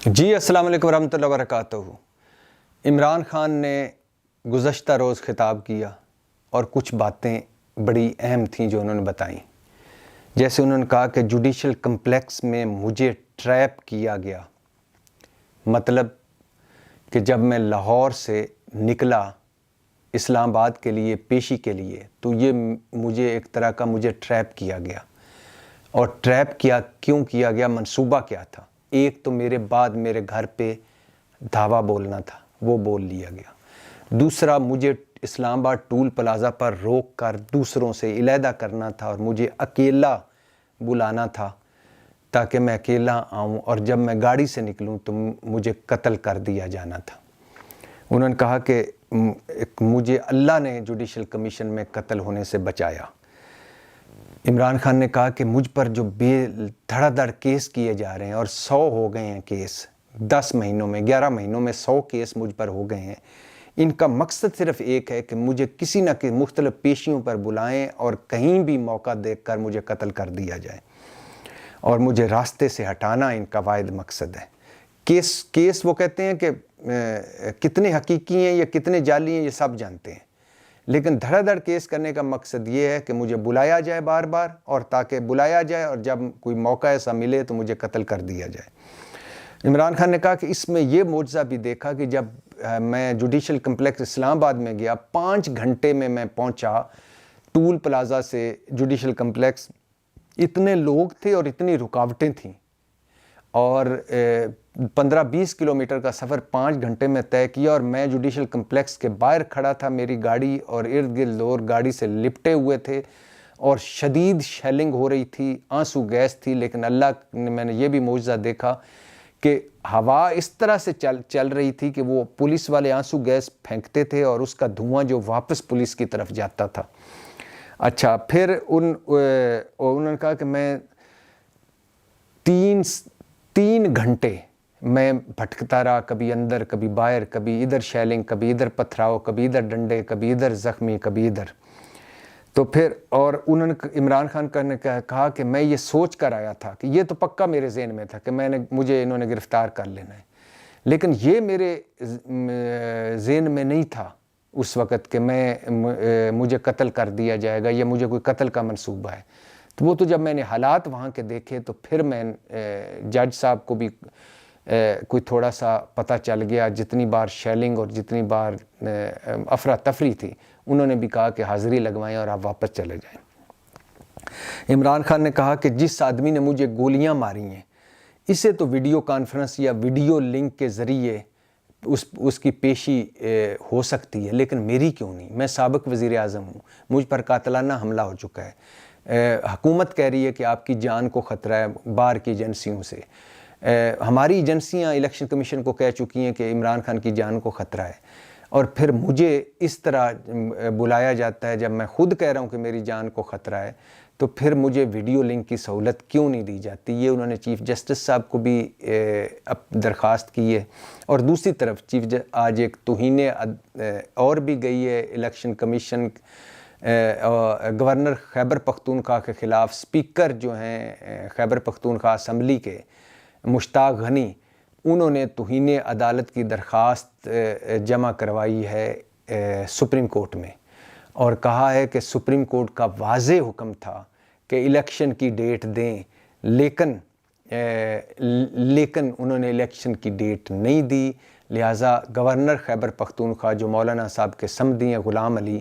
جی السلام علیکم ورحمۃ اللہ وبرکاتہ۔ عمران خان نے گزشتہ روز خطاب کیا اور کچھ باتیں بڑی اہم تھیں جو انہوں نے بتائیں۔ جیسے انہوں نے کہا کہ جوڈیشل کمپلیکس میں مجھے ٹریپ کیا گیا، مطلب کہ جب میں لاہور سے نکلا اسلام آباد کے لیے پیشی کے لیے تو یہ مجھے ایک طرح کا ٹریپ کیا گیا۔ اور ٹریپ کیوں کیا گیا، منصوبہ کیا تھا؟ ایک تو میرے بعد میرے گھر پہ دھاوا بولنا تھا، وہ بول لیا گیا۔ دوسرا، مجھے اسلام آباد ٹول پلازا پر روک کر دوسروں سے علیحدہ کرنا تھا اور مجھے اکیلا بلانا تھا تاکہ میں اکیلا آؤں، اور جب میں گاڑی سے نکلوں تو مجھے قتل کر دیا جانا تھا۔ انہوں نے کہا کہ مجھے اللہ نے جوڈیشل کمیشن میں قتل ہونے سے بچایا۔ عمران خان نے کہا کہ مجھ پر جو دھڑا دھڑ کیس کیے جا رہے ہیں، اور 100 ہو گئے ہیں کیس، 10 مہینوں میں 11 مہینوں میں 100 کیس مجھ پر ہو گئے ہیں، ان کا مقصد صرف ایک ہے کہ مجھے کسی نہ کسی مختلف پیشیوں پر بلائیں اور کہیں بھی موقع دیکھ کر مجھے قتل کر دیا جائے، اور مجھے راستے سے ہٹانا ان کا واحد مقصد ہے۔ کیس وہ کہتے ہیں کہ کتنے حقیقی ہیں یا کتنے جعلی ہیں یہ سب جانتے ہیں، لیکن دھڑا دھڑ کیس کرنے کا مقصد یہ ہے کہ مجھے بلایا جائے بار بار، اور تاکہ بلایا جائے اور جب کوئی موقع ایسا ملے تو مجھے قتل کر دیا جائے۔ عمران خان نے کہا کہ اس میں یہ معجزہ بھی دیکھا کہ جب میں جوڈیشل کمپلیکس اسلام آباد میں گیا، 5 گھنٹے میں پہنچا ٹول پلازا سے جوڈیشل کمپلیکس، اتنے لوگ تھے اور اتنی رکاوٹیں تھیں، اور 15-20 کلومیٹر کا سفر 5 گھنٹے میں طے کیا، اور میں جوڈیشل کمپلیکس کے باہر کھڑا تھا، میری گاڑی اور ارد گرد لوگ گاڑی سے لپٹے ہوئے تھے اور شدید شیلنگ ہو رہی تھی، آنسو گیس تھی، لیکن میں نے یہ بھی معجزہ دیکھا کہ ہوا اس طرح سے چل رہی تھی کہ وہ پولیس والے آنسو گیس پھینکتے تھے اور اس کا دھواں جو واپس پولیس کی طرف جاتا تھا۔ اچھا، پھر انہوں نے کہا کہ میں 3 گھنٹے میں بھٹکتا رہا، کبھی اندر کبھی باہر، کبھی ادھر شیلنگ، کبھی ادھر پتھراؤ، کبھی ادھر ڈنڈے، کبھی ادھر زخمی، کبھی ادھر۔ تو پھر اور انہوں نے عمران خان نے کہا کہ میں یہ سوچ کر آیا تھا کہ یہ تو پکا میرے ذہن میں تھا کہ مجھے انہوں نے گرفتار کر لینا ہے، لیکن یہ میرے ذہن میں نہیں تھا اس وقت کہ مجھے قتل کر دیا جائے گا یا مجھے کوئی قتل کا منصوبہ ہے۔ تو وہ تو جب میں نے حالات وہاں کے دیکھے تو پھر میں جج صاحب کو بھی کوئی تھوڑا سا پتہ چل گیا، جتنی بار شیلنگ اور جتنی بار افراتفری تھی، انہوں نے بھی کہا کہ حاضری لگوائیں اور آپ واپس چلے جائیں۔ عمران خان نے کہا کہ جس آدمی نے مجھے گولیاں ماری ہیں اسے تو ویڈیو کانفرنس یا ویڈیو لنک کے ذریعے اس کی پیشی ہو سکتی ہے، لیکن میری کیوں نہیں؟ میں سابق وزیر اعظم ہوں، مجھ پر قاتلانہ حملہ ہو چکا ہے، حکومت کہہ رہی ہے کہ آپ کی جان کو خطرہ ہے باہر کی ایجنسیوں سے، ہماری ایجنسیاں الیکشن کمیشن کو کہہ چکی ہیں کہ عمران خان کی جان کو خطرہ ہے، اور پھر مجھے اس طرح بلایا جاتا ہے جب میں خود کہہ رہا ہوں کہ میری جان کو خطرہ ہے، تو پھر مجھے ویڈیو لنک کی سہولت کیوں نہیں دی جاتی؟ یہ انہوں نے چیف جسٹس صاحب کو بھی درخواست کی ہے۔ اور دوسری طرف آج ایک توہین اور بھی گئی ہے election commission, governor Khyber Pakhtunkhwa کے خلاف اسپیکر جو ہیں خیبر پختونخوا اسمبلی کے مشتاق غنی، انہوں نے توہین عدالت کی درخواست جمع کروائی ہے سپریم کورٹ میں، اور کہا ہے کہ سپریم کورٹ کا واضح حکم تھا کہ الیکشن کی ڈیٹ دیں، لیکن انہوں نے الیکشن کی ڈیٹ نہیں دی، لہٰذا گورنر خیبر پختونخوا جو مولانا صاحب کے صمدی ہیں غلام علی،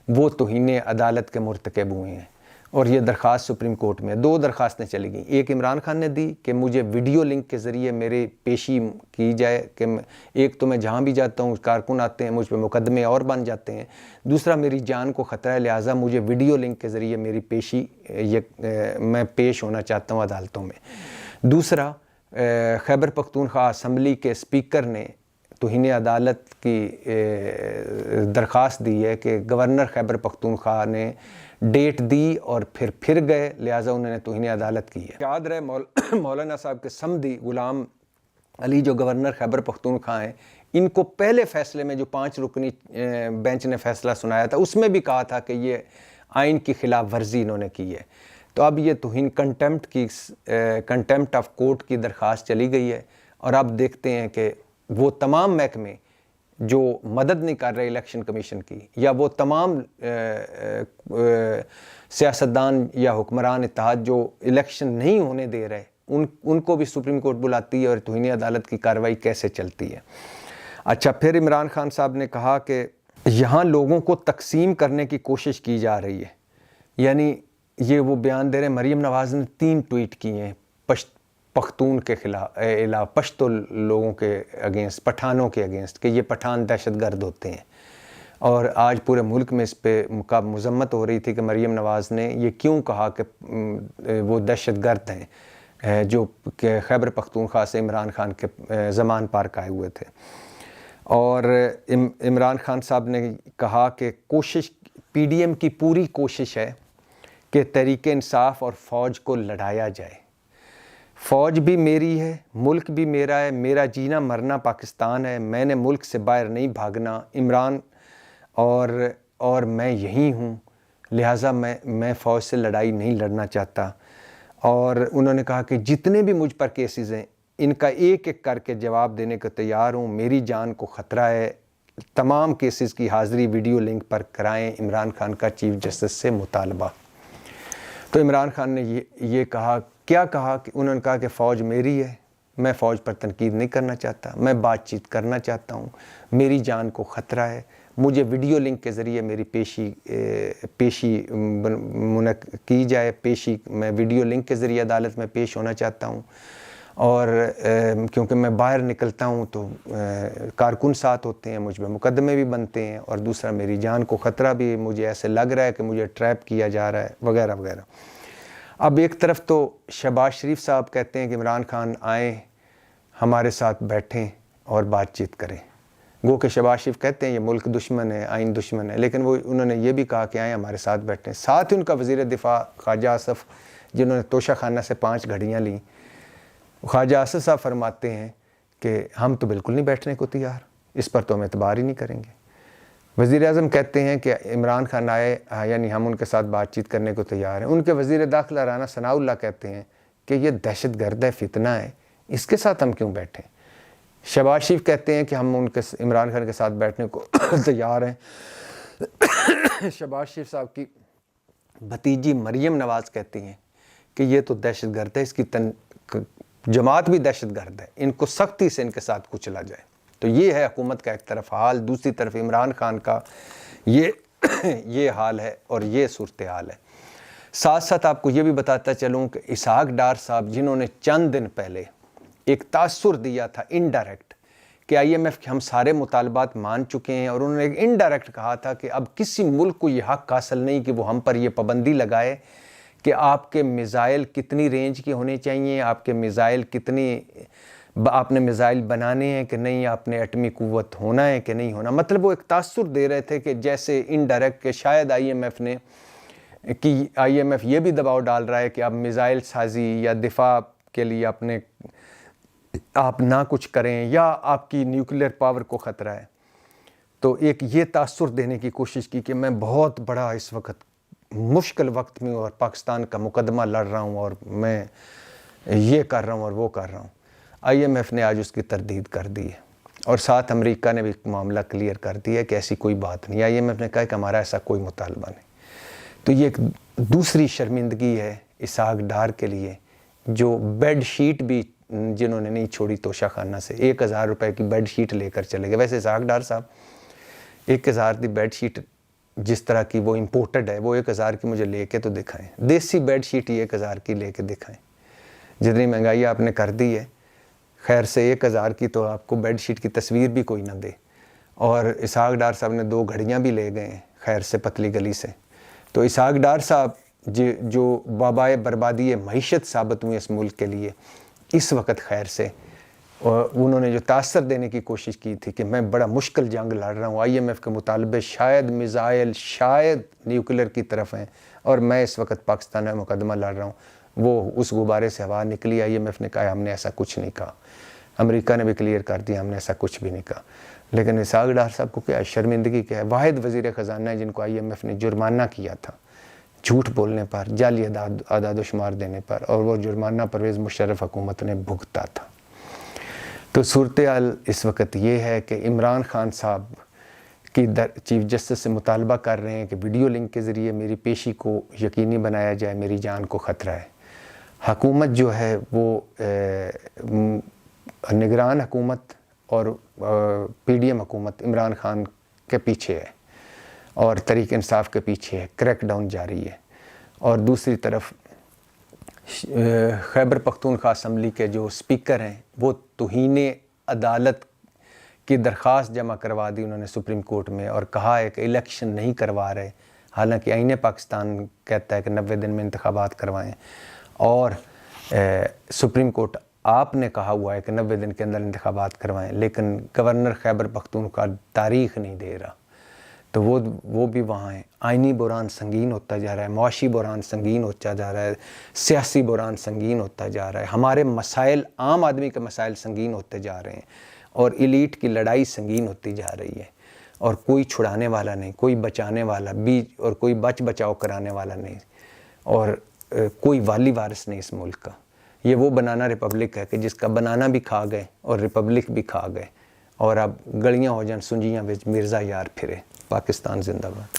وہ توہین عدالت کے مرتکب ہوئے ہیں، اور یہ درخواست سپریم کورٹ میں 2 درخواستیں چلی گئیں۔ ایک عمران خان نے دی کہ مجھے ویڈیو لنک کے ذریعے میری پیشی کی جائے، کہ ایک تو میں جہاں بھی جاتا ہوں کارکن آتے ہیں، مجھ پہ مقدمے اور بن جاتے ہیں، دوسرا میری جان کو خطرہ ہے، لہٰذا مجھے ویڈیو لنک کے ذریعے میری پیشی میں پیش ہونا چاہتا ہوں عدالتوں میں۔ دوسرا، خیبر پختونخوا اسمبلی کے اسپیکر نے توہین عدالت کی درخواست دی ہے کہ گورنر خیبر پختونخوا نے ڈیٹ دی اور پھر گئے، لہٰذا انہوں نے توہین عدالت کی ہے۔ یاد رہے مولانا صاحب کے صمدی غلام علی جو گورنر خیبر پختونخوا ہیں، ان کو پہلے فیصلے میں جو 5 رکنی بینچ نے فیصلہ سنایا تھا اس میں بھی کہا تھا کہ یہ آئین کی خلاف ورزی انہوں نے کی ہے، تو اب یہ توہین کنٹیمپٹ آف کورٹ کی درخواست چلی گئی ہے، اور اب دیکھتے ہیں کہ وہ تمام محکمے جو مدد نہیں کر رہے الیکشن کمیشن کی، یا وہ تمام سیاستدان یا حکمران اتحاد جو الیکشن نہیں ہونے دے رہے، ان کو بھی سپریم کورٹ بلاتی ہے اور توہین عدالت کی کارروائی کیسے چلتی ہے۔ اچھا، پھر عمران خان صاحب نے کہا کہ یہاں لوگوں کو تقسیم کرنے کی کوشش کی جا رہی ہے، یعنی یہ وہ بیان دے رہے ہیں، مریم نواز نے 3 ٹویٹ کیے ہیں پختون کے خلاف، پشتو لوگوں کے اگینسٹ، پٹھانوں کے اگینسٹ، کہ یہ پٹھان دہشت گرد ہوتے ہیں، اور آج پورے ملک میں اس پہ مذمت ہو رہی تھی کہ مریم نواز نے یہ کیوں کہا کہ وہ دہشت گرد ہیں جو کہ خیبر پختونخوا سے عمران خان کے زمان پارک آئے ہوئے تھے۔ اور عمران خان صاحب نے کہا کہ پی ڈی ایم کی پوری کوشش ہے کہ تحریک انصاف اور فوج کو لڑایا جائے، فوج بھی میری ہے، ملک بھی میرا ہے، میرا جینا مرنا پاکستان ہے، میں نے ملک سے باہر نہیں بھاگنا، عمران اور میں یہی ہوں، لہٰذا میں فوج سے لڑائی نہیں لڑنا چاہتا۔ اور انہوں نے کہا کہ جتنے بھی مجھ پر کیسز ہیں ان کا ایک ایک کر کے جواب دینے کو تیار ہوں، میری جان کو خطرہ ہے، تمام کیسز کی حاضری ویڈیو لنک پر کرائیں، عمران خان کا چیف جسٹس سے مطالبہ۔ تو عمران خان نے یہ کہا، کیا کہا کہ انہوں نے کہا کہ فوج میری ہے، میں فوج پر تنقید نہیں کرنا چاہتا، میں بات چیت کرنا چاہتا ہوں، میری جان کو خطرہ ہے، مجھے ویڈیو لنک کے ذریعے میری پیشی کی جائے، میں ویڈیو لنک کے ذریعے عدالت میں پیش ہونا چاہتا ہوں، اور کیونکہ میں باہر نکلتا ہوں تو کارکن ساتھ ہوتے ہیں، مجھ پہ مقدمے بھی بنتے ہیں، اور دوسرا میری جان کو خطرہ بھی، مجھے ایسے لگ رہا ہے کہ مجھے ٹریپ کیا جا رہا ہے، وغیرہ وغیرہ۔ اب ایک طرف تو شہباز شریف صاحب کہتے ہیں کہ عمران خان آئیں، ہمارے ساتھ بیٹھیں اور بات چیت کریں، گو کہ شہباز شریف کہتے ہیں یہ ملک دشمن ہے، آئین دشمن ہے، لیکن انہوں نے یہ بھی کہا کہ آئیں ہمارے ساتھ بیٹھیں۔ ساتھ ہی ان کا وزیر دفاع خواجہ آصف، جنہوں نے توشہ خانہ سے 5 گھڑیاں لیں، خواجہ آصف صاحب فرماتے ہیں کہ ہم تو بالکل نہیں بیٹھنے کو تیار، اس پر تو ہم اعتبار ہی نہیں کریں گے۔ وزیر اعظم کہتے ہیں کہ عمران خان آئے، یعنی ہم ان کے ساتھ بات چیت کرنے کو تیار ہیں۔ ان کے وزیر داخلہ رانا ثناء اللہ کہتے ہیں کہ یہ دہشت گرد ہے، فتنہ ہے، اس کے ساتھ ہم کیوں بیٹھیں۔ شہباز شریف کہتے ہیں کہ ہم عمران خان کے ساتھ بیٹھنے کو تیار ہیں۔ شہباز شریف صاحب کی بھتیجی مریم نواز کہتی ہیں کہ یہ تو دہشت گرد ہے، اس کی جماعت بھی دہشت گرد ہے، ان کو سختی سے ان کے ساتھ کچلا جائے۔ تو یہ ہے حکومت کا ایک طرف حال، دوسری طرف عمران خان کا یہ حال ہے اور یہ صورتحال ہے۔ ساتھ ساتھ آپ کو یہ بھی بتاتا چلوں کہ اسحاق ڈار صاحب، جنہوں نے چند دن پہلے ایک تاثر دیا تھا انڈائریکٹ کہ آئی ایم ایف کے ہم سارے مطالبات مان چکے ہیں، اور انہوں نے ایک انڈائریکٹ کہا تھا کہ اب کسی ملک کو یہ حق حاصل نہیں کہ وہ ہم پر یہ پابندی لگائے کہ آپ کے میزائل کتنی رینج کے ہونے چاہیے، آپ کے میزائل آپ نے میزائل بنانے ہیں کہ نہیں، آپ نے ایٹمی قوت ہونا ہے کہ نہیں ہونا۔ مطلب وہ ایک تاثر دے رہے تھے کہ جیسے انڈائریکٹ کہ شاید آئی ایم ایف یہ بھی دباؤ ڈال رہا ہے کہ اب میزائل سازی یا دفاع کے لیے آپ نہ کچھ کریں، یا آپ کی نیوکلیئر پاور کو خطرہ ہے۔ تو ایک یہ تاثر دینے کی کوشش کی کہ میں بہت بڑا اس وقت مشکل وقت میں اور پاکستان کا مقدمہ لڑ رہا ہوں، اور میں یہ کر رہا ہوں اور وہ کر رہا ہوں۔ آئی ایم ایف نے آج اس کی تردید کر دی ہے، اور ساتھ امریکہ نے بھی معاملہ کلیئر کر دیا ہے کہ ایسی کوئی بات نہیں۔ آئی ایم ایف نے کہا کہ ہمارا ایسا کوئی مطالبہ نہیں۔ تو یہ ایک دوسری شرمندگی ہے اسحاق ڈار کے لیے، جو بیڈ شیٹ بھی جنہوں نے نہیں چھوڑی توشہ خانہ سے، 1000 روپے کی بیڈ شیٹ لے کر چلے گئے۔ ویسے اسحاق ڈار صاحب 1000 کی بیڈ شیٹ جس طرح کی وہ امپورٹڈ ہے، وہ 1000 کی مجھے لے کے تو دکھائیں، دیسی بیڈ شیٹ ہی 1000 کی لے کے دکھائیں۔ جتنی مہنگائی آپ نے کر دی ہے، خیر سے 1000 کی تو آپ کو بیڈ شیٹ کی تصویر بھی کوئی نہ دے۔ اور اسحاق ڈار صاحب نے 2 گھڑیاں بھی لے گئے ہیں خیر سے پتلی گلی سے۔ تو اسحاق ڈار صاحب جو وبائے بربادی معیشت ثابت ہوئے اس ملک کے لیے، اس وقت خیر سے انہوں نے جو تاثر دینے کی کوشش کی تھی کہ میں بڑا مشکل جنگ لڑ رہا ہوں، آئی ایم ایف کے مطالبے شاید میزائل، شاید نیوکلیر کی طرف ہیں، اور میں اس وقت پاکستان میں مقدمہ لڑ رہا ہوں، وہ اس غبارے سے ہوا نکلی۔ آئی ایم ایف نے کہا ہم نے ایسا کچھ نہیں کہا، امریکہ نے بھی کلیئر کر دیا ہم نے ایسا کچھ بھی نہیں کہا۔ لیکن اسحاق ڈار صاحب کو کیا شرمندگی کیا ہے، واحد وزیر خزانہ ہے جن کو آئی ایم ایف نے جرمانہ کیا تھا جھوٹ بولنے پر، جعلی اعداد و شمار دینے پر، اور وہ جرمانہ پرویز مشرف حکومت نے بھگتا تھا۔ تو صورتحال اس وقت یہ ہے کہ عمران خان صاحب کی چیف جسٹس سے مطالبہ کر رہے ہیں کہ ویڈیو لنک کے ذریعے میری پیشی کو یقینی بنایا جائے، میری جان کو خطرہ ہے۔ حکومت جو ہے وہ نگران حکومت اور پی ڈی ایم حکومت عمران خان کے پیچھے ہے اور تحریک انصاف کے پیچھے ہے، کریک ڈاؤن جاری ہے۔ اور دوسری طرف خیبر پختونخوا اسمبلی کے جو اسپیکر ہیں وہ توہین عدالت کی درخواست جمع کروا دی انہوں نے سپریم کورٹ میں، اور کہا ہے کہ الیکشن نہیں کروا رہے، حالانکہ آئین پاکستان کہتا ہے کہ 90 دن میں انتخابات کروائیں، اور سپریم کورٹ آپ نے کہا ہوا ہے کہ 90 دن کے اندر انتخابات کروائیں، لیکن گورنر خیبر پختونخوا تاریخ نہیں دے رہا۔ تو وہ بھی وہاں ہیں۔ آئینی بحران سنگین ہوتا جا رہا ہے، معاشی بحران سنگین ہوتا جا رہا ہے، سیاسی بحران سنگین ہوتا جا رہا ہے، ہمارے مسائل، عام آدمی کے مسائل سنگین ہوتے جا رہے ہیں، اور ایلیٹ کی لڑائی سنگین ہوتی جا رہی ہے، اور کوئی چھڑانے والا نہیں، کوئی بچانے والا بھی، اور کوئی بچاؤ کرانے والا نہیں، اور کوئی والی وارث نہیں اس ملک کا۔ یہ وہ بنانا ریپبلک ہے کہ جس کا بنانا بھی کھا گئے اور ریپبلک بھی کھا گئے، اور اب گلیاں ہو جان سنجیاں وچ مرزا یار پھرے۔ پاکستان زندہ باد۔